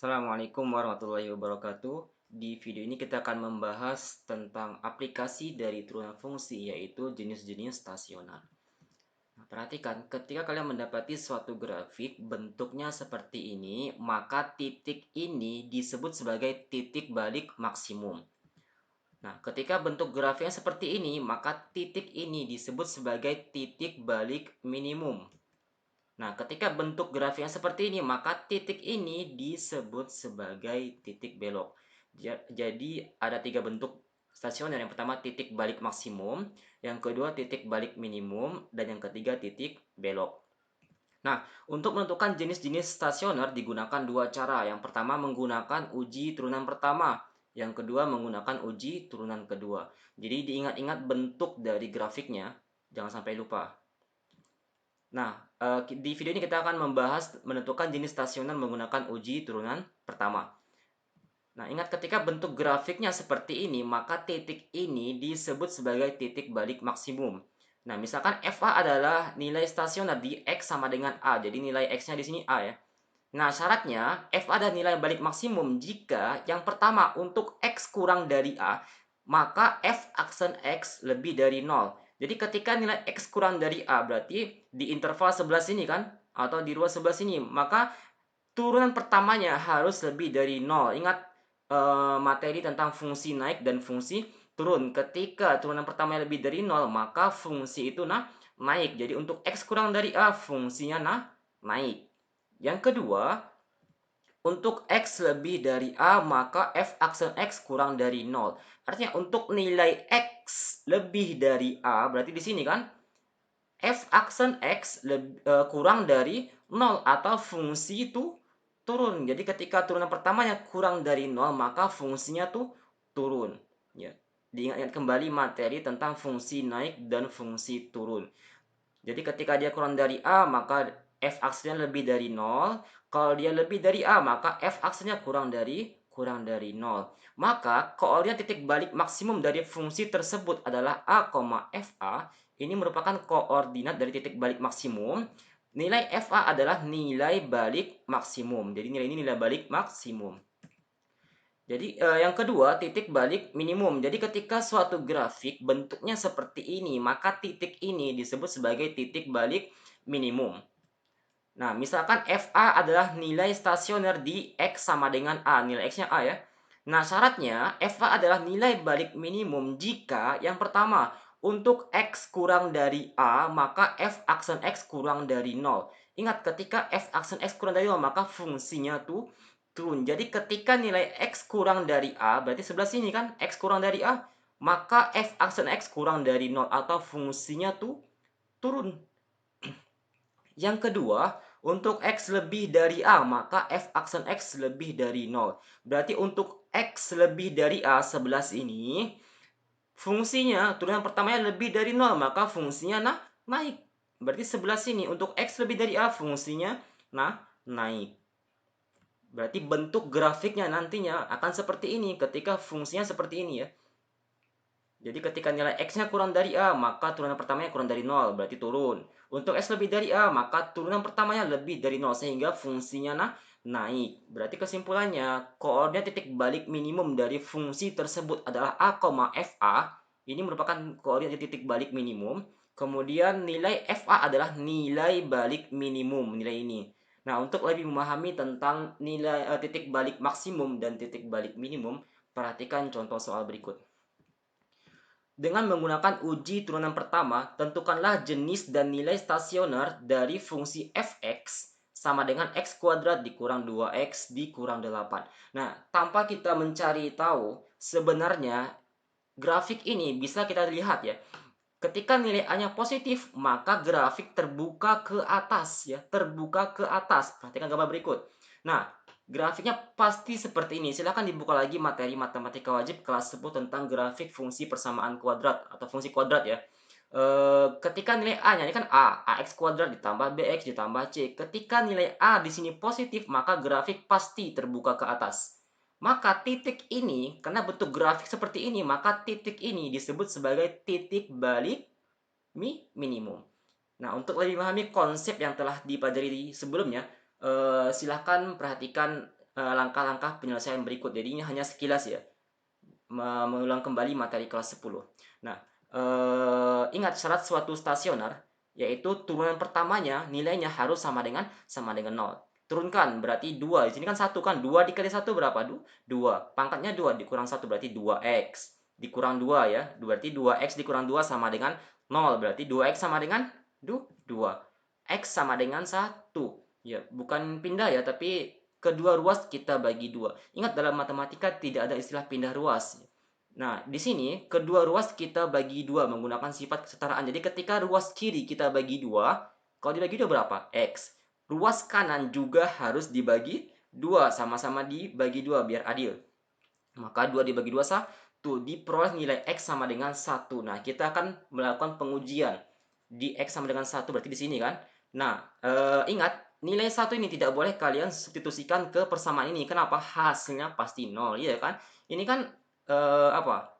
Assalamualaikum warahmatullahi wabarakatuh. Di video ini kita akan membahas tentang aplikasi dari turunan fungsi, yaitu jenis-jenis stasioner. Nah, perhatikan, ketika kalian mendapati suatu grafik bentuknya seperti ini, maka titik ini disebut sebagai titik balik maksimum. Nah, ketika bentuk grafiknya seperti ini, maka titik ini disebut sebagai titik balik minimum. Nah, ketika bentuk grafiknya seperti ini, maka titik ini disebut sebagai titik belok. Jadi, ada tiga bentuk stasioner. Yang pertama, titik balik maksimum. Yang kedua, titik balik minimum. Dan yang ketiga, titik belok. Nah, untuk menentukan jenis-jenis stasioner digunakan dua cara. Yang pertama, menggunakan uji turunan pertama. Yang kedua, menggunakan uji turunan kedua. Jadi, diingat-ingat bentuk dari grafiknya. Jangan sampai lupa. Nah, di video ini kita akan membahas menentukan jenis stasioner menggunakan uji turunan pertama. Nah, ingat ketika bentuk grafiknya seperti ini, maka titik ini disebut sebagai titik balik maksimum. Nah, misalkan FA adalah nilai stasioner di X sama dengan A. Jadi nilai X-nya di sini A ya. Nah, syaratnya FA adalah nilai balik maksimum jika yang pertama untuk X kurang dari A, maka F aksen X lebih dari 0. Jadi ketika nilai X kurang dari A berarti di interval sebelah sini kan, atau di ruas sebelah sini, maka turunan pertamanya harus lebih dari 0. Ingat materi tentang fungsi naik dan fungsi turun. Ketika turunan pertamanya lebih dari 0, maka fungsi itu naik. Jadi untuk X kurang dari A, fungsinya naik. Yang kedua, untuk X lebih dari A, maka F aksen X kurang dari 0. Artinya untuk nilai X lebih dari A, berarti di sini kan, F aksen X kurang dari 0 atau fungsi itu turun. Jadi ketika turunan pertamanya kurang dari 0, maka fungsinya tuh turun. Ya. Diingat kembali materi tentang fungsi naik dan fungsi turun. Jadi ketika dia kurang dari A, maka F aksennya lebih dari 0. Kalau dia lebih dari A, maka F aksennya kurang dari 0. Maka koordinat titik balik maksimum dari fungsi tersebut adalah A, FA. Ini merupakan koordinat dari titik balik maksimum. Nilai FA adalah nilai balik maksimum. Jadi nilai ini nilai balik maksimum. Jadi yang kedua, titik balik minimum. Jadi ketika suatu grafik bentuknya seperti ini, maka titik ini disebut sebagai titik balik minimum. Nah, misalkan FA adalah nilai stasioner di X sama dengan A. Nilai X-nya A ya. Nah, syaratnya FA adalah nilai balik minimum jika yang pertama, untuk X kurang dari A, maka F aksen X kurang dari 0. Ingat, ketika F aksen X kurang dari 0, maka fungsinya tuh turun. Jadi ketika nilai X kurang dari A, berarti sebelah sini kan, X kurang dari A, maka F aksen X kurang dari 0 atau fungsinya tuh turun. Yang kedua, untuk X lebih dari A, maka F aksen X lebih dari 0. Berarti untuk X lebih dari A sebelah sini, fungsinya turunan pertamanya lebih dari 0, maka fungsinya naik. Berarti sebelah sini untuk X lebih dari A, fungsinya naik. Berarti bentuk grafiknya nantinya akan seperti ini ketika fungsinya seperti ini ya. Jadi ketika nilai X-nya kurang dari A, maka turunan pertamanya kurang dari 0, berarti turun. Untuk X lebih dari A, maka turunan pertamanya lebih dari 0, sehingga fungsinya naik. Berarti kesimpulannya, koordinat titik balik minimum dari fungsi tersebut adalah A, FA. Ini merupakan koordinat titik balik minimum. Kemudian nilai FA adalah nilai balik minimum, nilai ini. Nah, untuk lebih memahami tentang nilai titik balik maksimum dan titik balik minimum, perhatikan contoh soal berikut. Dengan menggunakan uji turunan pertama, tentukanlah jenis dan nilai stasioner dari fungsi fx sama dengan x kuadrat dikurang 2x dikurang 8. Nah, tanpa kita mencari tahu, sebenarnya grafik ini bisa kita lihat ya. Ketika nilai A-nya positif, maka grafik terbuka ke atas ya, terbuka ke atas. Perhatikan gambar berikut. Nah, grafiknya pasti seperti ini. Silahkan dibuka lagi materi matematika wajib kelas 10 tentang grafik fungsi persamaan kuadrat atau fungsi kuadrat ya. Ketika nilai A-nya ini kan A, AX kuadrat ditambah BX ditambah C. Ketika nilai A di sini positif, maka grafik pasti terbuka ke atas. Maka titik ini, karena bentuk grafik seperti ini, maka titik ini disebut sebagai titik balik minimum. Nah, untuk lebih memahami konsep yang telah dipelajari sebelumnya, silahkan perhatikan langkah-langkah penyelesaian berikut. Jadi ini hanya sekilas ya, mengulang kembali materi kelas 10. Nah, ingat syarat suatu stasioner yaitu turunan pertamanya nilainya harus sama dengan 0. Turunkan berarti 2. Di sini kan 1 kan. 2 dikali 1 berapa? 2. Pangkatnya 2 dikurang 1 berarti 2x. Dikurang 2 ya. Berarti 2x dikurang 2 sama dengan 0. Berarti 2x sama dengan 2. X sama dengan 1. Ya, bukan pindah ya, tapi kedua ruas kita bagi 2. Ingat dalam matematika tidak ada istilah pindah ruas. Nah, di sini kedua ruas kita bagi 2 menggunakan sifat kesetaraan. Jadi ketika ruas kiri kita bagi 2, kalau dibagi 2 berapa? X. Ruas kanan juga harus dibagi 2, sama-sama dibagi 2 biar adil. Maka 2 dibagi 2 1, diperoleh nilai X sama dengan 1. Nah, kita akan melakukan pengujian. Di X sama dengan 1 berarti di sini kan. Nah, ingat nilai 1 ini tidak boleh kalian substitusikan ke persamaan ini. Kenapa? Hasilnya pasti 0, iya kan? Ini kan apa?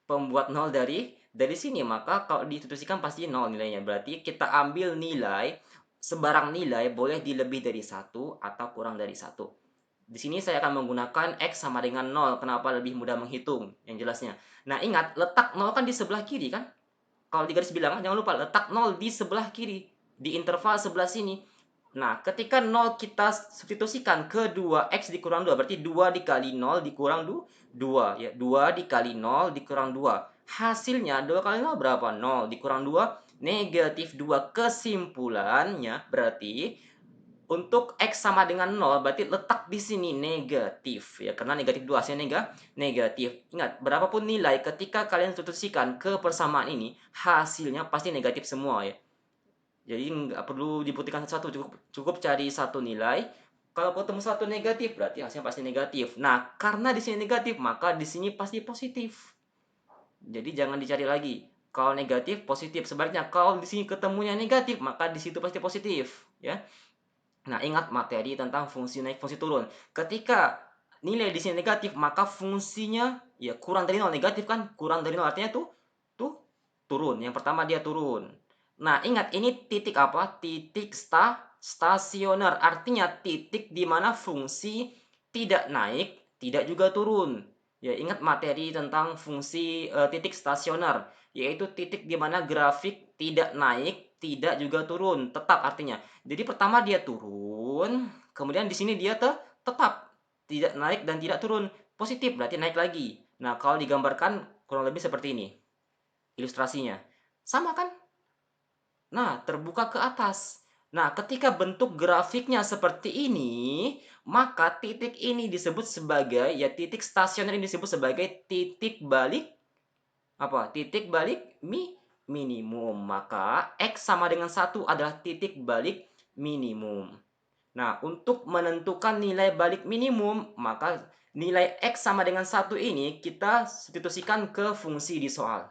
Pembuat 0 dari sini, maka kalau disubstitusikan pasti 0 nilainya. Berarti kita ambil nilai, sebarang nilai boleh dilebih dari 1 atau kurang dari 1. Di sini saya akan menggunakan X sama dengan 0. Kenapa? Lebih mudah menghitung yang jelasnya. Nah, ingat letak 0 kan di sebelah kiri kan? Kalau di garis bilangan jangan lupa letak 0 di sebelah kiri, di interval sebelah sini. Nah, ketika 0 kita substitusikan ke 2x dikurang 2, berarti 2 dikali 0 dikurang 2 ya. 2 dikali 0 dikurang 2. Hasilnya 2 kali 0 berapa? 0 dikurang 2 negatif 2. Kesimpulannya berarti untuk X sama dengan 0 berarti letak di sini negatif ya, karena negatif 2 hasilnya negatif. Ingat, berapapun nilai ketika kalian substitusikan ke persamaan ini hasilnya pasti negatif semua ya. Jadi nggak perlu dibuktikan satu-satu, cukup cari satu nilai. Kalau ketemu satu negatif berarti hasilnya pasti negatif. Nah, karena di sini negatif maka di sini pasti positif. Jadi jangan dicari lagi. Kalau negatif positif, sebaliknya kalau di sini ketemunya negatif maka di situ pasti positif ya. Nah, ingat materi tentang fungsi naik, fungsi turun. Ketika nilai di sini negatif, maka fungsinya ya kurang dari 0. Negatif kan? Kurang dari 0 artinya tuh turun. Yang pertama dia turun. Nah, ingat ini titik apa? Titik stasioner. Artinya titik di mana fungsi tidak naik, tidak juga turun. Ya, ingat materi tentang fungsi titik stasioner, yaitu titik di mana grafik tidak naik, tidak juga turun, tetap artinya. Jadi pertama dia turun, kemudian di sini dia tetap tidak naik dan tidak turun. Positif berarti naik lagi. Nah, kalau digambarkan kurang lebih seperti ini ilustrasinya. Sama kan? Nah, terbuka ke atas. Nah, ketika bentuk grafiknya seperti ini, maka titik ini disebut sebagai ya titik stasioner ini disebut sebagai titik balik apa? Titik balik minimum. Maka X sama dengan 1 adalah titik balik minimum. Nah, untuk menentukan nilai balik minimum, maka nilai X sama dengan 1 ini kita substitusikan ke fungsi di soal.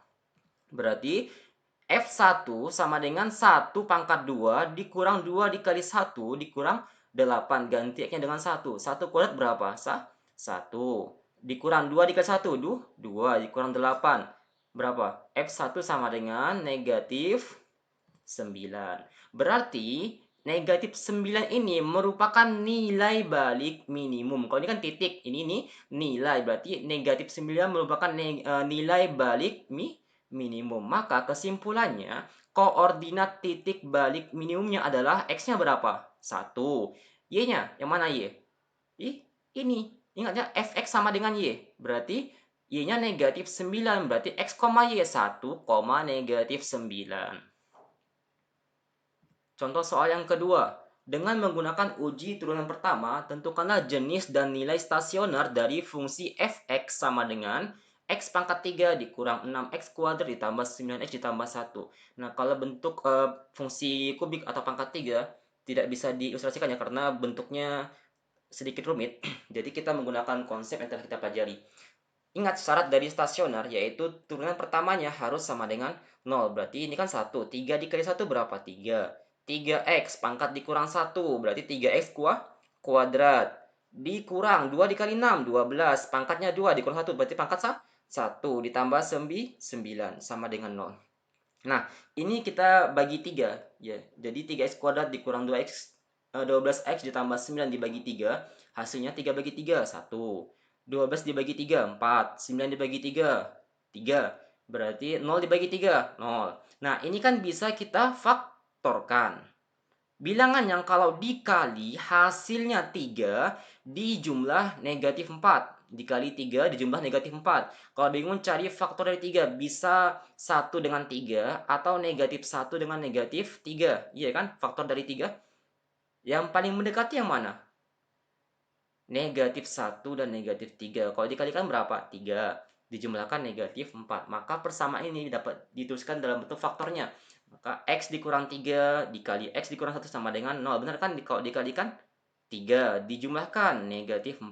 Berarti F1 sama dengan 1 pangkat 2 dikurang 2 dikali 1 dikurang 8. Ganti X-nya dengan 1. 1 kuadrat berapa? 1. Dikurang 2 dikali 1. 2 dikurang 8. Berapa? F1 sama dengan negatif 9. Berarti negatif 9 ini merupakan nilai balik minimum. Kalau ini kan titik, ini nih nilai. Berarti negatif 9 merupakan nilai balik minimum. Maka kesimpulannya, koordinat titik balik minimumnya adalah X-nya berapa? 1. Y-nya, yang mana Y? Ini. Ingat ya, Fx sama dengan Y. Berarti Y-nya negatif 9. Berarti X, Y 1, negatif 9. Contoh soal yang kedua. Dengan menggunakan uji turunan pertama, tentukanlah jenis dan nilai stasioner dari fungsi fx sama dengan x pangkat 3 dikurang 6x kuadrat ditambah 9x ditambah 1. Nah, kalau bentuk fungsi kubik atau pangkat 3 tidak bisa diilustrasikan ya karena bentuknya sedikit rumit. Jadi kita menggunakan konsep yang telah kita pelajari. Ingat syarat dari stasioner yaitu turunan pertamanya harus sama dengan 0. Berarti ini kan 1. 3 dikali 1 berapa? 3. 3x pangkat dikurang 1 berarti 3x kuadrat. Dikurang 2 dikali 6 12. Pangkatnya 2 dikurang 1 berarti pangkat 1 ditambah 9 sama dengan 0. Nah, ini kita bagi 3 ya. Jadi 3x kuadrat dikurang 12x ditambah 9 dibagi 3 Hasilnya 3 bagi 3, 1. 12 dibagi 3, 4. 9 dibagi 3, 3. Berarti 0 dibagi 3, 0. Nah, ini kan bisa kita faktorkan. Bilangan yang kalau dikali hasilnya 3 di jumlah negatif 4. Dikali 3 di jumlah negatif 4. Kalau bingung cari faktor dari 3, bisa 1 dengan 3 atau negatif 1 dengan negatif 3. Iya kan? Faktor dari 3. Yang paling mendekati yang mana? Negatif 1 dan negatif 3. Kalau dikalikan berapa? 3. Dijumlahkan negatif 4. Maka persamaan ini dapat dituliskan dalam bentuk faktornya. Maka X dikurang 3 dikali X dikurang 1 sama dengan 0. Benar kan? Kalau dikalikan 3 dijumlahkan negatif 4.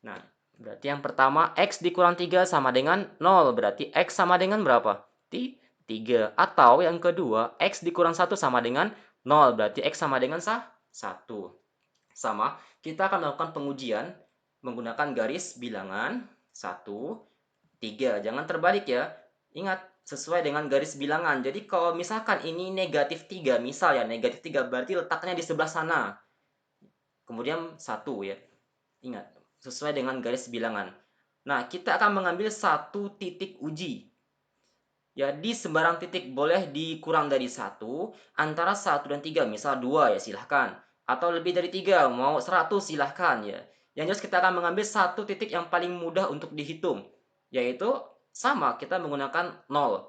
Nah, berarti yang pertama X dikurang 3 sama dengan 0. Berarti X sama dengan berapa? 3. Atau yang kedua X dikurang 1 sama dengan 0. Berarti X sama dengan 1. Sama, kita akan melakukan pengujian menggunakan garis bilangan 1, 3. Jangan terbalik ya. Ingat, sesuai dengan garis bilangan. Jadi kalau misalkan ini negatif 3, misal ya negatif 3 berarti letaknya di sebelah sana. Kemudian 1 ya. Ingat, sesuai dengan garis bilangan. Nah, kita akan mengambil satu titik uji. Ya, di sembarang titik boleh dikurang dari 1, antara 1 dan 3, misal 2 ya silahkan. Atau lebih dari 3, mau 100 silahkan ya. Yang jelas kita akan mengambil satu titik yang paling mudah untuk dihitung. Yaitu sama, kita menggunakan 0.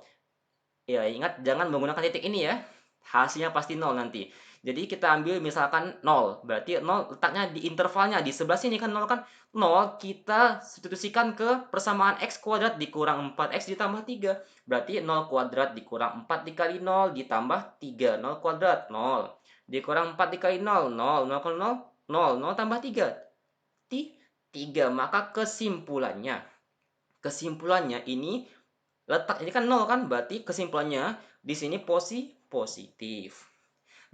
Ya, ingat jangan menggunakan titik ini ya. Hasilnya pasti 0 nanti. Jadi kita ambil misalkan 0. Berarti 0 letaknya di intervalnya. Di sebelah sini kan 0 kan. 0 kita substitusikan ke persamaan X kuadrat dikurang 4X ditambah 3. Berarti 0 kuadrat dikurang 4 dikali 0 ditambah 3. 0 kuadrat 0. Dikurang 4 dikali 0. 0. 0 kali 0. 0. 0 tambah 3. 3. Maka kesimpulannya ini letak ini kan 0 kan, berarti kesimpulannya di sini positif.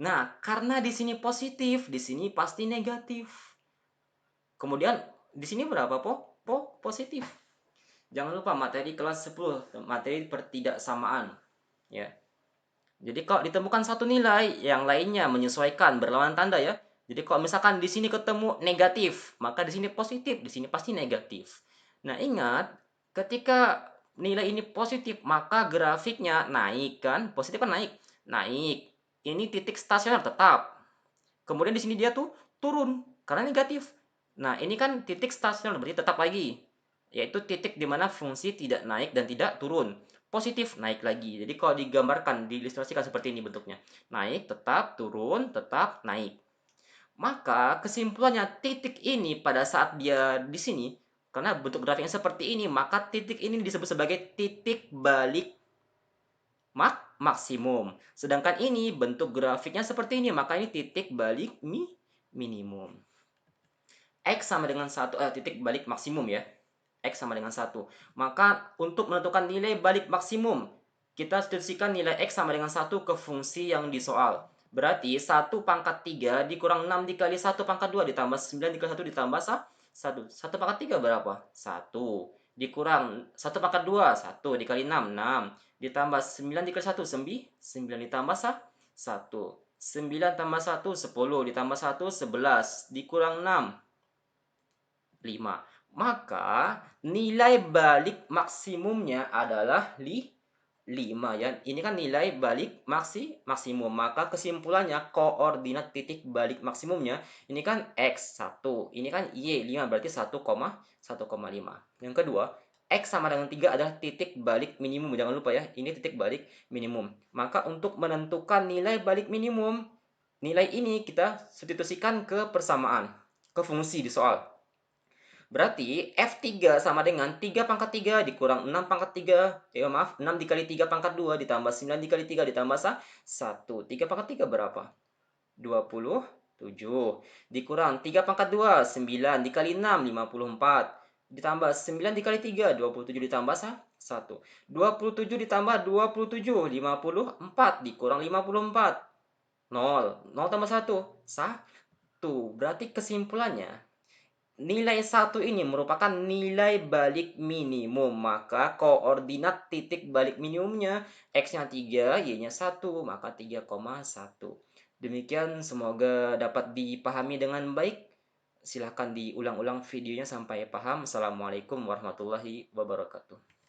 Nah, karena di sini positif, di sini pasti negatif. Kemudian di sini berapa positif. Jangan lupa materi kelas 10, materi pertidaksamaan, ya. Jadi kalau ditemukan satu nilai, yang lainnya menyesuaikan berlawanan tanda ya. Jadi kalau misalkan di sini ketemu negatif, maka di sini positif, di sini pasti negatif. Nah, ingat, ketika nilai ini positif, maka grafiknya naik kan? Positif kan naik. Naik. Ini titik stasioner tetap. Kemudian di sini dia tuh turun karena negatif. Nah, ini kan titik stasioner berarti tetap lagi. Yaitu titik di mana fungsi tidak naik dan tidak turun. Positif naik lagi. Jadi kalau digambarkan, diilustrasikan seperti ini bentuknya. Naik, tetap, turun, tetap, naik. Maka kesimpulannya titik ini pada saat dia di sini, karena bentuk grafiknya seperti ini, maka titik ini disebut sebagai titik balik maksimum. Sedangkan ini bentuk grafiknya seperti ini, maka ini titik balik minimum. X sama dengan 1, titik balik maksimum ya. X sama dengan 1. Maka untuk menentukan nilai balik maksimum, kita substitusikan nilai X sama dengan 1 ke fungsi yang disoal. Berarti 1 pangkat 3 dikurang 6 dikali 1 pangkat 2 ditambah 9 dikali 1 ditambah 1. 1 pangkat 3 berapa? 1. Dikurang 1 pangkat 2, 1 dikali 6, 6. Ditambah 9 dikali 1, 9 ditambah 1. 9 tambah 1, 10. Ditambah 1, 11. Dikurang 6, 5. Maka nilai balik maksimumnya adalah 5 ya. Ini kan nilai balik maksimum. Maka kesimpulannya koordinat titik balik maksimumnya ini kan X1. Ini kan Y 5 berarti 1,5. Yang kedua, X sama dengan 3 adalah titik balik minimum. Jangan lupa ya, ini titik balik minimum. Maka untuk menentukan nilai balik minimum, nilai ini kita substitusikan ke persamaan, ke fungsi di soal. Berarti F3 sama dengan 3 pangkat 3 dikurang 6 pangkat 3. Maaf, 6 dikali 3 pangkat 2 ditambah 9 dikali 3 ditambah 1. 3 pangkat 3 berapa? 27. Dikurang 3 pangkat 2, 9 dikali 6, 54. Ditambah 9 dikali 3, 27 ditambah 1. 27 ditambah 27, 54. Dikurang 54. 0. 0 tambah 1. 1. Berarti kesimpulannya, nilai 1 ini merupakan nilai balik minimum, maka koordinat titik balik minimumnya X-nya 3, Y-nya 1, maka 3,1. Demikian, semoga dapat dipahami dengan baik. silahkan diulang-ulang videonya sampai paham. Assalamualaikum warahmatullahi wabarakatuh.